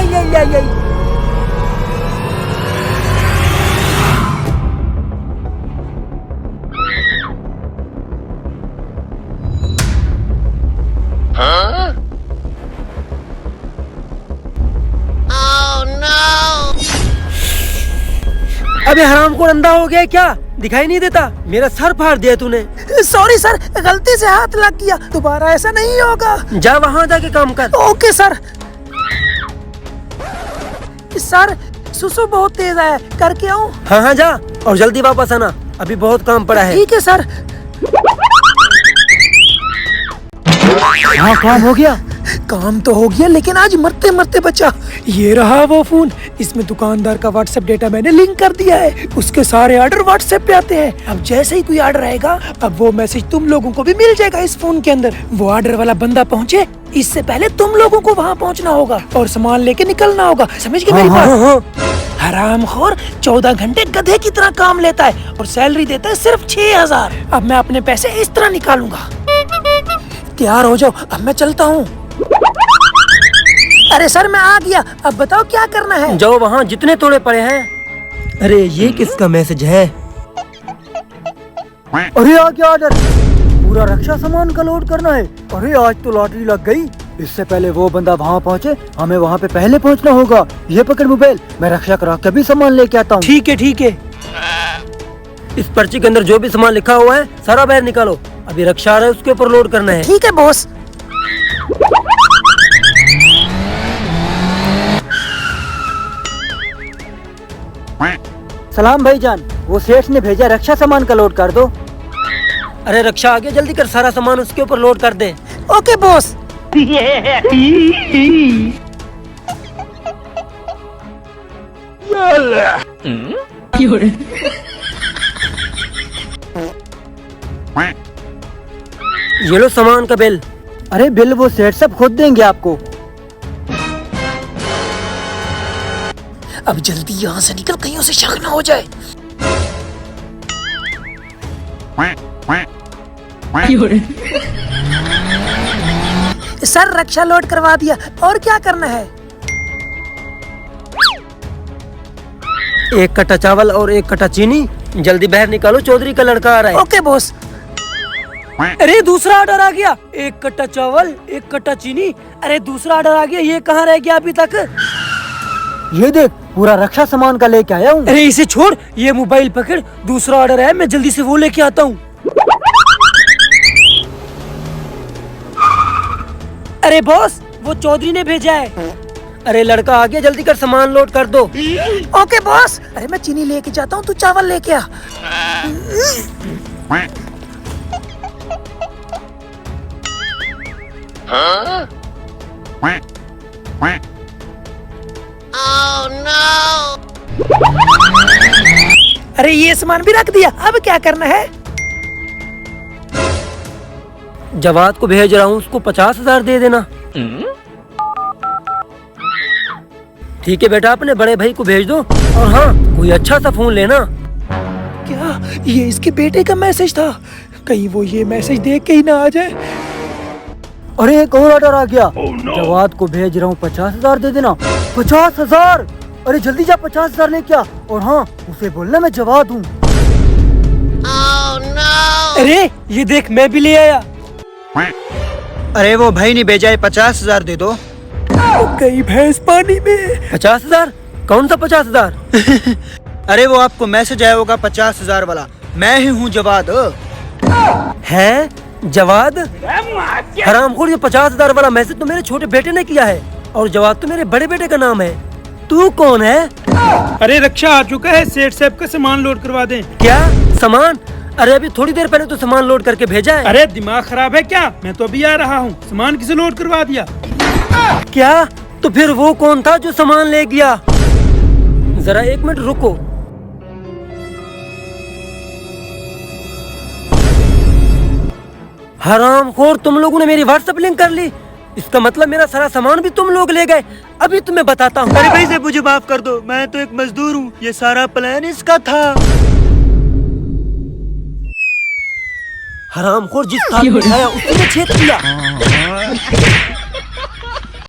आई आई आई आई। अबे हरामखोर अंधा हो गया क्या? दिखाई नहीं देता? मेरा सर फाड़ दिया तूने। सॉरी सर, गलती से हाथ लग गया, दोबारा ऐसा नहीं होगा। जा वहाँ जाके काम कर। Okay sir. सर सुसु बहुत तेज है, करके आऊं? हाँ हाँ जा, और जल्दी वापस आना, अभी बहुत काम पड़ा है। ठीक है सर। हाँ काम हो गया। काम तो हो गया, लेकिन आज मरते मरते बचा। ये रहा वो फोन, इसमें दुकानदार का व्हाट्सएप डेटा मैंने लिंक कर दिया है। उसके सारे ऑर्डर व्हाट्सएप पे आते हैं। अब जैसे ही कोई ऑर्डर आएगा, अब वो मैसेज तुम लोगों को भी मिल जाएगा इस फोन के अंदर। वो ऑर्डर वाला बंदा पहुँचे, इससे पहले तुम लोगों को वहाँ पहुँचना होगा और सामान लेके निकलना होगा। समझ गए मेरी बात? हरामखोर 14 घंटे गधे की तरह काम लेता है और सैलरी देता है सिर्फ 6000। अब मैं अपने पैसे इस तरह निकालूंगा। तैयार हो जाओ, अब मैं चलता हूँ। अरे सर मैं आ गया, अब बताओ क्या करना है? जाओ वहाँ जितने तोड़े पड़े हैं। अरे ये किसका मैसेज है? अरे आ गया ऑर्डर, पूरा रक्षा सामान का लोड करना है। अरे आज तो लॉटरी लग गई। इससे पहले वो बंदा वहाँ पहुँचे, हमें वहाँ पे पहले पहुँचना होगा। ये पकड़ मोबाइल, मैं रक्षा करा के भी सामान लेके आता हूँ। ठीक है ठीक है। इस पर्ची के अंदर जो भी सामान लिखा हुआ है सारा बाहर निकालो। अभी रक्षा आ रहा है, उसके ऊपर लोड करना है। ठीक है बॉस। सलाम भाईजान, वो सेठ ने भेजा रक्षा सामान का लोड कर दो। अरे रक्षा आगे जल्दी कर, सारा सामान उसके ऊपर लोड कर दे। Okay boss. ये लो सामान का बिल। अरे बिल वो सेठ सब खुद देंगे आपको। अब जल्दी यहाँ से निकल, कहीं उसे शक न हो जाए। सर रक्षा लोड करवा दिया, और क्या करना है? एक कट्टा चावल और एक कट्टा चीनी, जल्दी बाहर निकालो, चौधरी का लड़का आ रहा है। Okay boss. अरे दूसरा ऑर्डर आ गया, एक कट्टा चावल एक कट्टा चीनी। अरे दूसरा ऑर्डर आ गया, ये कहाँ रह गया अभी तक? ये देख, पूरा रक्षा सामान का लेके आया हूँ। अरे इसे छोड़, ये मोबाइल पकड़, दूसरा ऑर्डर है, मैं जल्दी से वो लेके आता हूँ। अरे बॉस, वो चौधरी ने भेजा है। अरे लड़का आ गया, जल्दी कर, सामान लोड कर दो। Okay boss. अरे मैं चीनी लेके जाता हूँ, तू चावल लेके आ। Oh, no! अरे ये सामान भी रख दिया, अब क्या करना है? जवाद को भेज रहा हूँ, उसको 50,000 दे देना। ठीक है बेटा, अपने बड़े भाई को भेज दो, और हाँ कोई अच्छा सा फोन लेना। क्या ये इसके बेटे का मैसेज था? कहीं वो ये मैसेज देख के ही ना आ जाए। अरे एक और ऑर्डर आ गया। जवाद को भेज रहा हूँ, 50,000 दे देना। 50,000? अरे जल्दी जा, 50,000 लेके आ, और हाँ उसे बोलना मैं जवाद हूँ। अरे ये देख, मैं भी ले आया। अरे वो भाई ने भेजा है, 50,000 दे दो। कई भैंस पानी में। 50,000? कौन सा 50,000? अरे वो आपको मैसेज आया होगा 50,000 वाला, मैं ही हूँ जवाद। है जवाद? हरामखोर, ये 50,000 वाला मैसेज तो मेरे छोटे बेटे ने किया है, और जवाद तो मेरे बड़े बेटे का नाम है। तू कौन है? अरे रक्षा आ चुका है, सेठ साहब का सामान लोड करवा दें। क्या सामान? अरे अभी थोड़ी देर पहले तो सामान लोड करके भेजा है। अरे दिमाग खराब है क्या? मैं तो अभी आ रहा हूँ, सामान किसे लोड करवा दिया? क्या? तो फिर वो कौन था जो सामान ले गया? जरा 1 मिनट रुको। हरामखोर, तुम लोगों ने मेरी व्हाट्सएप लिंक कर ली। इसका मतलब मेरा सारा सामान भी तुम लोग ले गए। अभी तुम्हें बताता हूँ। अरे भाई से मुझे माफ कर दो, मैं तो एक मजदूर हूँ, ये सारा प्लान इसका था। हरामखोर, जिस थाल में खाया उसी ने छेद किया।